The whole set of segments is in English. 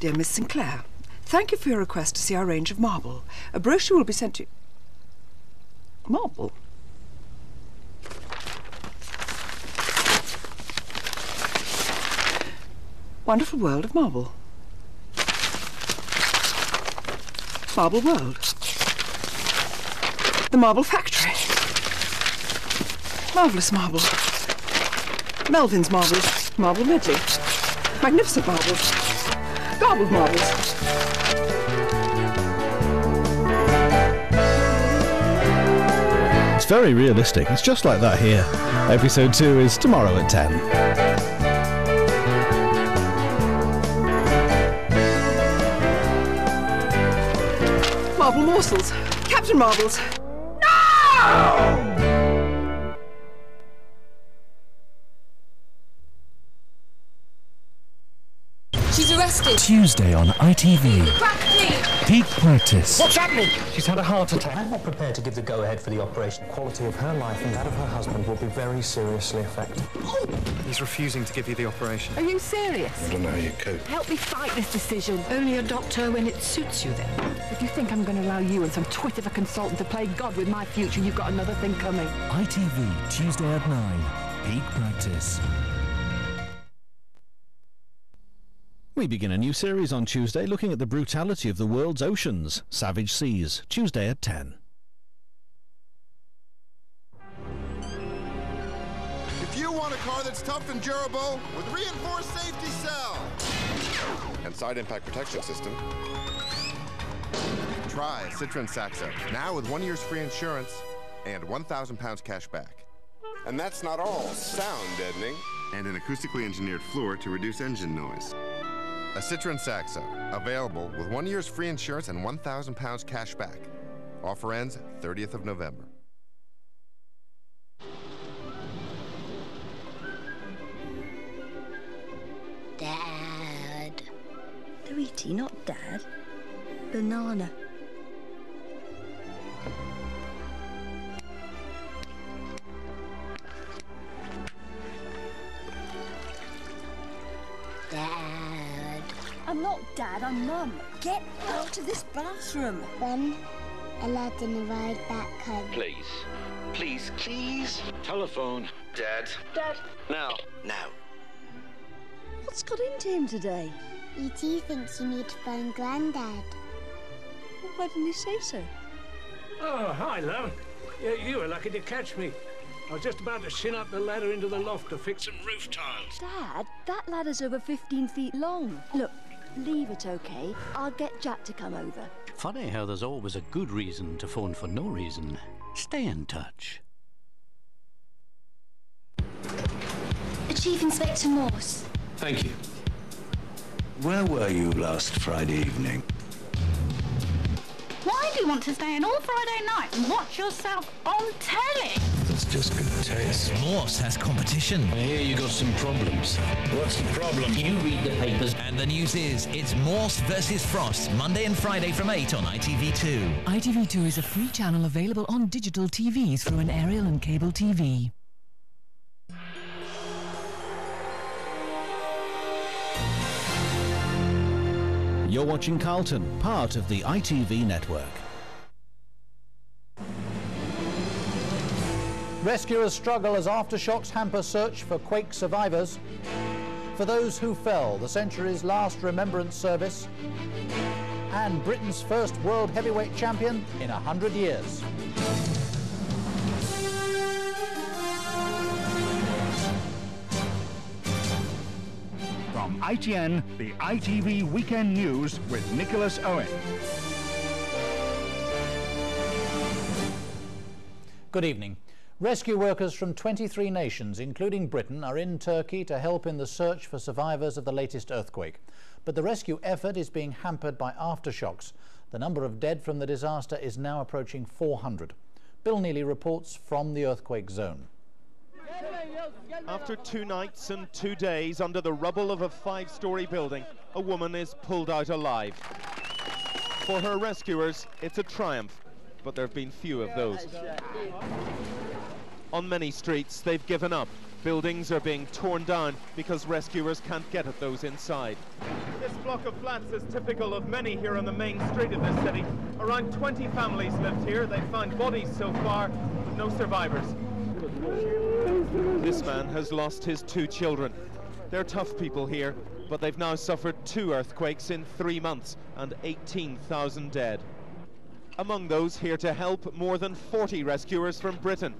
Dear Miss Sinclair, thank you for your request to see our range of marble. A brochure will be sent to you. Marble? Wonderful world of marble. Marble World. The Marble Factory. Marvellous marble. Melvin's marbles. Marble medley. Magnificent marbles. Garbled marbles. It's very realistic. It's just like that here. Episode 2 is tomorrow at 10. Marble morsels. Captain Marbles. No! She's arrested. Tuesday on ITV. Peak Practice. What's happening? She's had a heart attack. I'm not prepared to give the go-ahead for the operation. The quality of her life and that of her husband will be very seriously affected. He's refusing to give you the operation. Are you serious? I don't know how you cope. Help me fight this decision. Only a doctor when it suits you, then. If you think I'm going to allow you and some twit of a consultant to play God with my future, you've got another thing coming. ITV, Tuesday at 9. Peak Practice. We begin a new series on Tuesday looking at the brutality of the world's oceans. Savage Seas, Tuesday at 10. If you want a car that's tough and durable with reinforced safety cell and side impact protection system, try Citroen Saxo. Now with 1 year's free insurance and £1,000 cash back. And that's not all. Sound deadening and an acoustically engineered floor to reduce engine noise. A Citroen Saxo, available with 1 year's free insurance and £1,000 cash back. Offer ends 30th of November. Dad. Tweety, not Dad. Banana. Dad. I'm not Dad, I'm Mum. Get out of this bathroom. When allowed in a ride back home. Please. Please, please. Telephone. Dad. Dad. Now. Now. What's got into him today? E.T. thinks you need to phone Grandad. Well, why didn't he say so? Oh, hi, love. You were lucky to catch me. I was just about to shin up the ladder into the loft to fix some roof tiles. Dad, that ladder's over 15 feet long. Look, leave it, okay? I'll get Jack to come over. Funny how there's always a good reason to phone for no reason. Stay in touch. Chief Inspector Morse. Thank you. Where were you last Friday evening? Why do you want to stay in all Friday night and watch yourself on telly? That's just good taste. Morse has competition. I hear you got some problems. What's the problem? You read the papers. And the news is, it's Morse versus Frost, Monday and Friday from 8 on ITV2. ITV2 is a free channel available on digital TVs through an aerial and cable TV. You're watching Carlton, part of the ITV network. Rescuers struggle as aftershocks hamper search for quake survivors. For those who fell, the century's last remembrance service. And Britain's first world heavyweight champion in 100 years. From ITN, the ITV Weekend News with Nicholas Owen. Good evening. Rescue workers from 23 nations, including Britain, are in Turkey to help in the search for survivors of the latest earthquake. But the rescue effort is being hampered by aftershocks. The number of dead from the disaster is now approaching 400. Bill Neely reports from the earthquake zone. After 2 nights and 2 days under the rubble of a 5-story building, a woman is pulled out alive. For her rescuers, it's a triumph, but there have been few of those. On many streets, they've given up. Buildings are being torn down because rescuers can't get at those inside. This block of flats is typical of many here on the main street of this city. Around 20 families lived here. They've found bodies so far, but no survivors. This man has lost his 2 children. They're tough people here, but they've now suffered 2 earthquakes in 3 months and 18,000 dead. Among those here to help, more than 40 rescuers from Britain.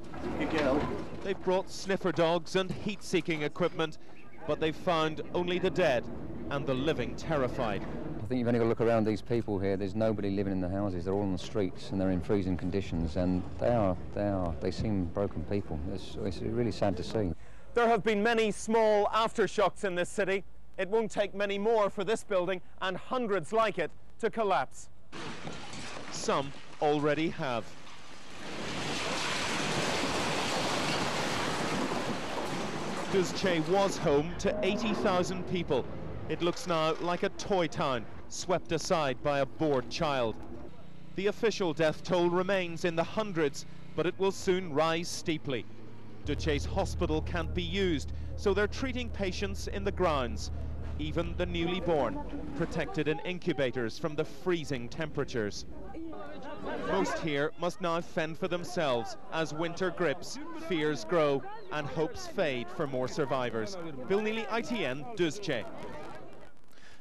They've brought sniffer dogs and heat-seeking equipment, but they've found only the dead and the living terrified. I think you've only got to look around these people here. There's nobody living in the houses. They're all on the streets and they're in freezing conditions, and they seem broken people. It's really sad to see. There have been many small aftershocks in this city. It won't take many more for this building and hundreds like it to collapse. Some already have. Düzce was home to 80,000 people. It looks now like a toy town, swept aside by a bored child. The official death toll remains in the hundreds, but it will soon rise steeply. Düzce's hospital can't be used, so they're treating patients in the grounds, even the newly born, protected in incubators from the freezing temperatures. Most here must now fend for themselves as winter grips, fears grow and hopes fade for more survivors. Bill Neely, ITN, Düzce.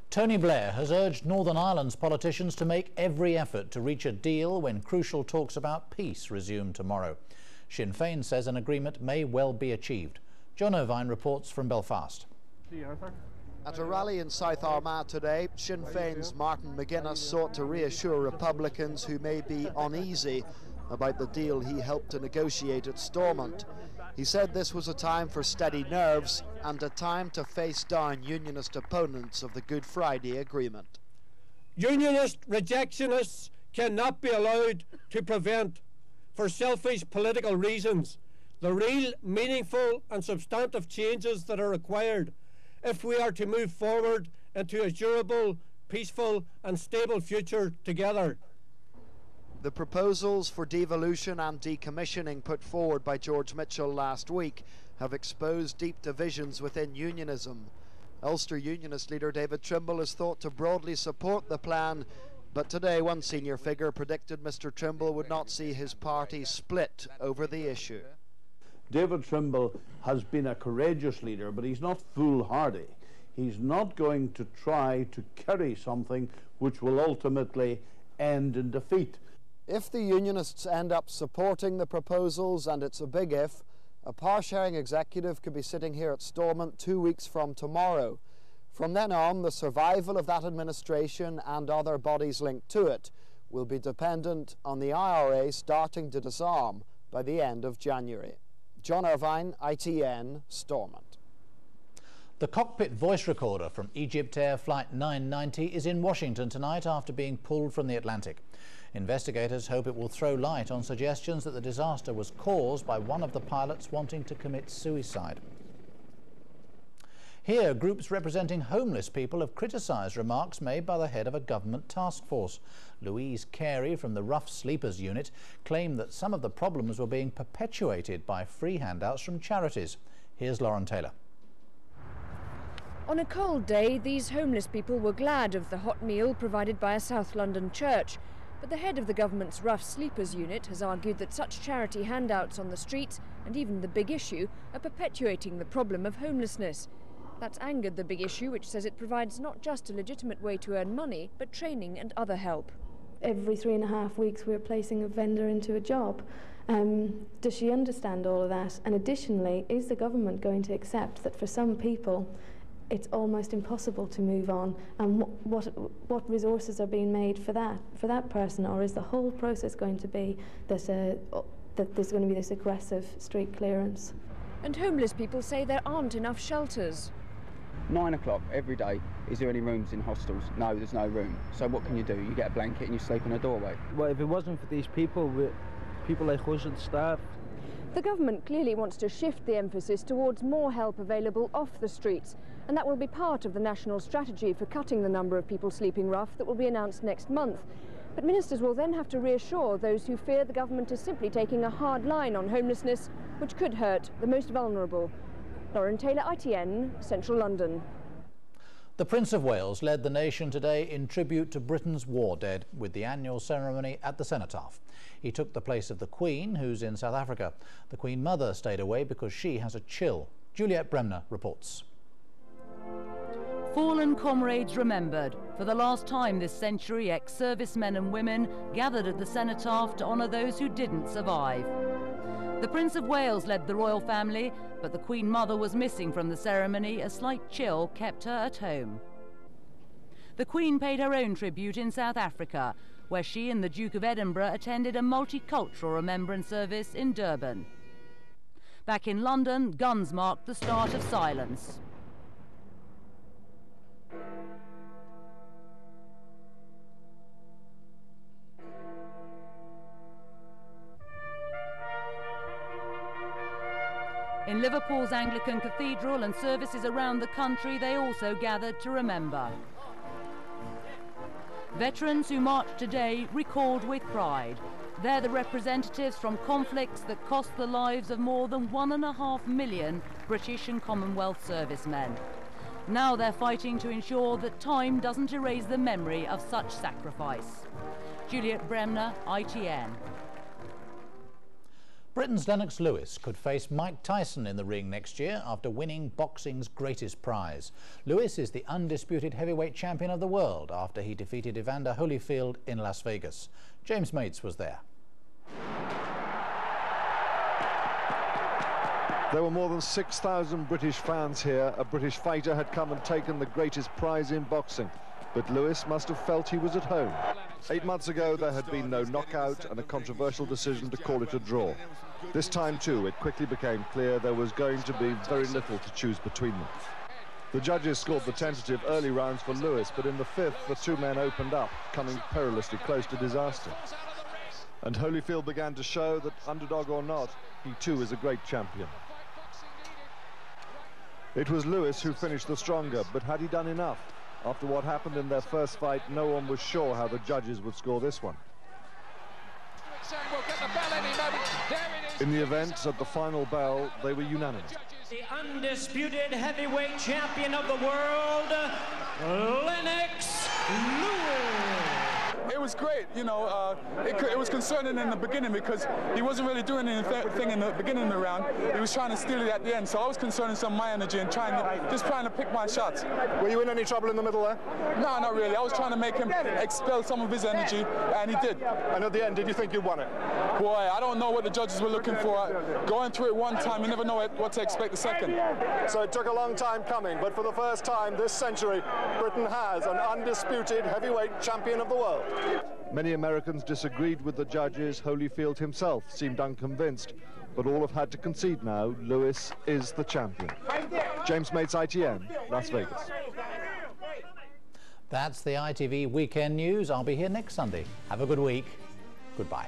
Tony Blair has urged Northern Ireland's politicians to make every effort to reach a deal when crucial talks about peace resume tomorrow. Sinn Féin says an agreement may well be achieved. John Irvine reports from Belfast. At a rally in South Armagh today, Sinn Féin's Martin McGuinness sought to reassure Republicans who may be uneasy about the deal he helped to negotiate at Stormont. He said this was a time for steady nerves and a time to face down unionist opponents of the Good Friday Agreement. Unionist rejectionists cannot be allowed to prevent, for selfish political reasons, the real, meaningful and substantive changes that are required if we are to move forward into a durable, peaceful and stable future together. The proposals for devolution and decommissioning put forward by George Mitchell last week have exposed deep divisions within unionism. Ulster Unionist leader David Trimble is thought to broadly support the plan, but today one senior figure predicted Mr Trimble would not see his party split over the issue. David Trimble has been a courageous leader, but he's not foolhardy. He's not going to try to carry something which will ultimately end in defeat. If the unionists end up supporting the proposals, and it's a big if, a power-sharing executive could be sitting here at Stormont 2 weeks from tomorrow. From then on, the survival of that administration and other bodies linked to it will be dependent on the IRA starting to disarm by the end of January. John Irvine, ITN, Stormont. The cockpit voice recorder from Egyptair Flight 990 is in Washington tonight after being pulled from the Atlantic. Investigators hope it will throw light on suggestions that the disaster was caused by one of the pilots wanting to commit suicide. Here, groups representing homeless people have criticised remarks made by the head of a government task force. Louise Carey from the Rough Sleepers Unit claimed that some of the problems were being perpetuated by free handouts from charities. Here's Lauren Taylor. On a cold day, these homeless people were glad of the hot meal provided by a South London church. But the head of the government's Rough Sleepers Unit has argued that such charity handouts on the streets, and even the Big Issue, are perpetuating the problem of homelessness. That's angered the Big Issue, which says it provides not just a legitimate way to earn money, but training and other help. Every 3.5 weeks we're placing a vendor into a job. Does she understand all of that? And additionally, is the government going to accept that for some people it's almost impossible to move on, and what resources are being made for that person, or is the whole process going to be that there's going to be this aggressive street clearance? And homeless people say there aren't enough shelters. 9 o'clock every day. Is there any rooms in hostels? No, there's no room. So what can you do? You get a blanket and you sleep in a doorway. Well, if it wasn't for these people like us and staff. The government clearly wants to shift the emphasis towards more help available off the streets, and that will be part of the national strategy for cutting the number of people sleeping rough that will be announced next month. But ministers will then have to reassure those who fear the government is simply taking a hard line on homelessness, which could hurt the most vulnerable. Lauren Taylor, ITN, Central London. The Prince of Wales led the nation today in tribute to Britain's war dead with the annual ceremony at the Cenotaph. He took the place of the Queen, who's in South Africa. The Queen Mother stayed away because she has a chill. Juliet Bremner reports. Fallen comrades remembered. For the last time this century, ex-servicemen and women gathered at the Cenotaph to honour those who didn't survive. The Prince of Wales led the royal family, but the Queen Mother was missing from the ceremony. A slight chill kept her at home. The Queen paid her own tribute in South Africa, where she and the Duke of Edinburgh attended a multicultural remembrance service in Durban. Back in London, guns marked the start of silence. In Liverpool's Anglican Cathedral and services around the country, they also gathered to remember. Veterans who marched today recalled with pride. They're the representatives from conflicts that cost the lives of more than 1.5 million British and Commonwealth servicemen. Now they're fighting to ensure that time doesn't erase the memory of such sacrifice. Juliet Bremner, ITN. Britain's Lennox Lewis could face Mike Tyson in the ring next year after winning boxing's greatest prize. Lewis is the undisputed heavyweight champion of the world after he defeated Evander Holyfield in Las Vegas. James Mates was there. There were more than 6,000 British fans here. A British fighter had come and taken the greatest prize in boxing. But Lewis must have felt he was at home. 8 months ago, there had been no knockout and a controversial decision to call it a draw. This time, too, it quickly became clear there was going to be very little to choose between them. The judges scored the tentative early rounds for Lewis, but in the fifth, the two men opened up, coming perilously close to disaster. And Holyfield began to show that, underdog or not, he too is a great champion. It was Lewis who finished the stronger, but had he done enough? After what happened in their first fight, no one was sure how the judges would score this one. In the event, at the final bell, they were unanimous. The undisputed heavyweight champion of the world, Lennox Lewis. It was great, you know. It was concerning in the beginning because he wasn't really doing anything in the beginning of the round. He was trying to steal it at the end, so I was concerning some of my energy and just trying to pick my shots. Were you in any trouble in the middle there? No, not really. I was trying to make him expel some of his energy, and he did. And at the end, did you think you won it? Boy, I don't know what the judges were looking for. Going through it one time, you never know what to expect the second. So it took a long time coming, but for the first time this century, Britain has an undisputed heavyweight champion of the world. Many Americans disagreed with the judges. Holyfield himself seemed unconvinced, but all have had to concede now. Lewis is the champion. James Mates, ITN, Las Vegas. That's the ITV Weekend News. I'll be here next Sunday. Have a good week. Goodbye.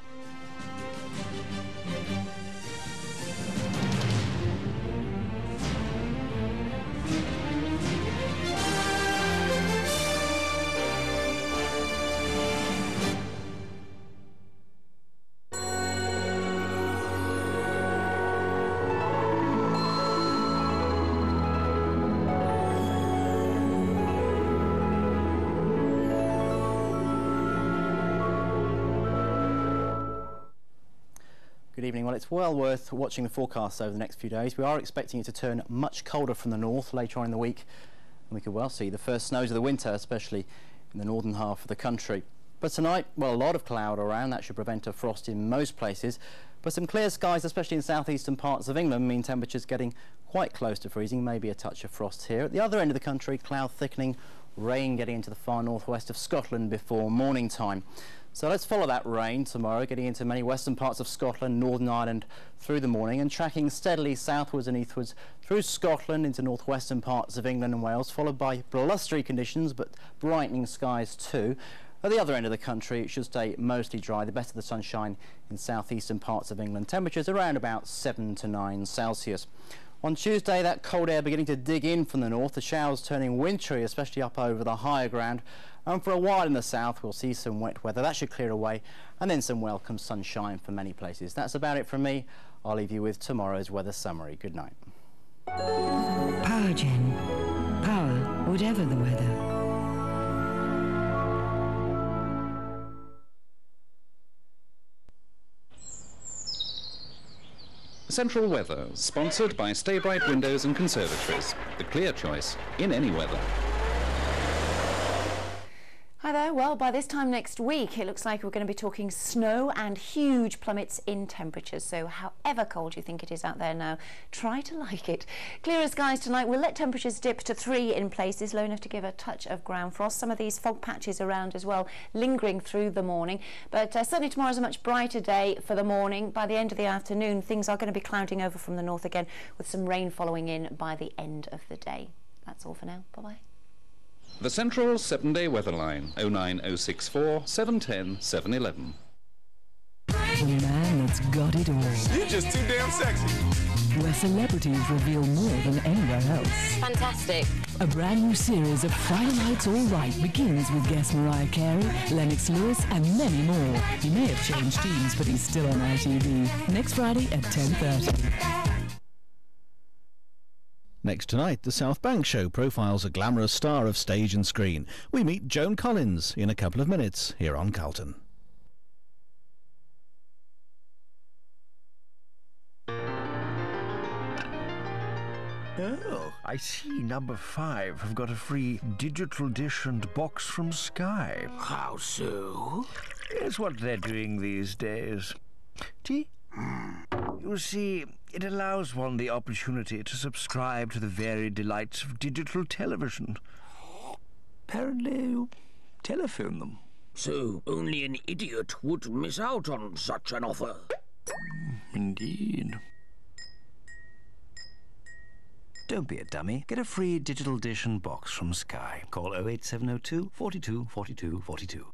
Good evening. Well, it's well worth watching the forecasts over the next few days. We are expecting it to turn much colder from the north later on in the week, and we could well see the first snows of the winter, especially in the northern half of the country. But tonight, well, a lot of cloud around. That should prevent a frost in most places, but some clear skies, especially in southeastern parts of England, mean temperatures getting quite close to freezing, maybe a touch of frost here. At the other end of the country, cloud thickening, rain getting into the far northwest of Scotland before morning time. So let's follow that rain tomorrow, getting into many western parts of Scotland, Northern Ireland through the morning, and tracking steadily southwards and eastwards through Scotland into northwestern parts of England and Wales, followed by blustery conditions but brightening skies too. At the other end of the country, it should stay mostly dry, the best of the sunshine in southeastern parts of England. Temperatures around about 7 to 9 Celsius. On Tuesday, that cold air beginning to dig in from the north, the showers turning wintry, especially up over the higher ground. And for a while in the south, we'll see some wet weather. That should clear away, and then some welcome sunshine for many places. That's about it from me. I'll leave you with tomorrow's weather summary. Good night. Powergen. Power, whatever the weather. Central Weather, sponsored by Stay Bright Windows and Conservatories. The clear choice in any weather. Hi there. Well, by this time next week, it looks like we're going to be talking snow and huge plummets in temperatures. So however cold you think it is out there now, try to like it. Clearer skies tonight will let temperatures dip to 3 in places, low enough to give a touch of ground frost. Some of these fog patches around as well, lingering through the morning. But certainly tomorrow's a much brighter day for the morning. By the end of the afternoon, things are going to be clouding over from the north again, with some rain following in by the end of the day. That's all for now. Bye-bye. The Central 7-day weather line, 09064 710 711. The man that's got it all. You're just too damn sexy. Where celebrities reveal more than anywhere else. Fantastic. A brand new series of Friday Night's All Right begins with guest Mariah Carey, Lennox Lewis and many more. He may have changed teams, but he's still on ITV. Next Friday at 10:30. Next tonight, the South Bank Show profiles a glamorous star of stage and screen. We meet Joan Collins in a couple of minutes here on Carlton. Oh, I see number 5 have got a free digital dish and box from Sky. How so? It's what they're doing these days. Tea? You see, it allows one the opportunity to subscribe to the varied delights of digital television. Apparently, you telephone them. So, only an idiot would miss out on such an offer. Indeed. Don't be a dummy. Get a free digital dish and box from Sky. Call 08702 42 42 42.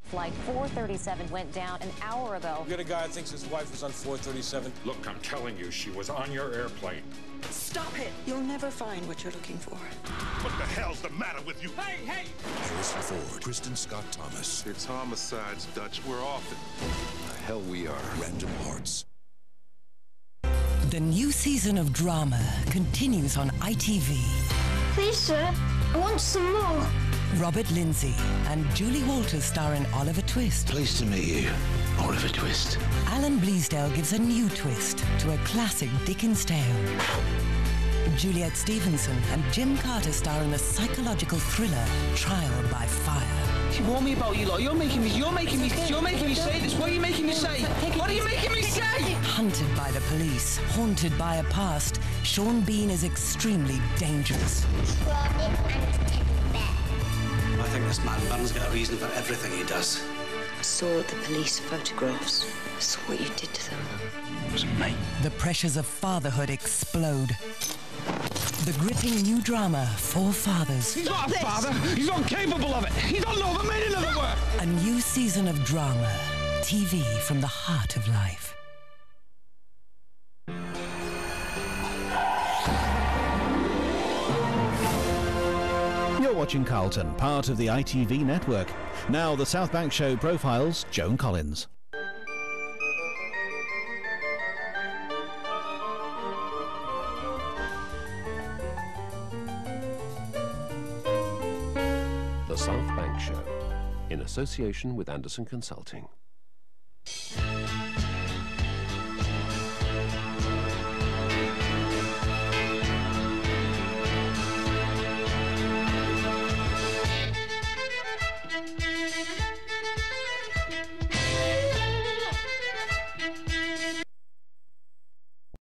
Flight 437 went down an hour ago. You got a guy that thinks his wife was on 437. Look, I'm telling you, she was on your airplane. Stop it. You'll never find what you're looking for. What the hell's the matter with you? Hey, hey! Harrison Ford, Kristen Scott Thomas. It's homicides, Dutch. We're off it. The hell we are. Random Hearts. The new season of drama continues on ITV. Please, sir, I want some more. Robert Lindsay and Julie Walters star in Oliver Twist. Pleased to meet you, Oliver Twist. Alan Bleasdale gives a new twist to a classic Dickens tale. Juliet Stevenson and Jim Carter star in the psychological thriller Trial by Fire. She warned me about you lot. You're making me say this. What are you making me say? What are you making me say? Hunted by the police, haunted by a past, Sean Bean is extremely dangerous. I think this man Bun's got a reason for everything he does. I saw the police photographs. I saw what you did to them. It wasn't me. The pressures of fatherhood explode. The gripping new drama, Four Fathers. He's not a father. He's not capable of it. He don't know the meaning of the word. A new season of drama. TV from the heart of life. You're watching Carlton, part of the ITV network. Now the South Bank Show profiles Joan Collins. The South Bank Show, in association with Anderson Consulting.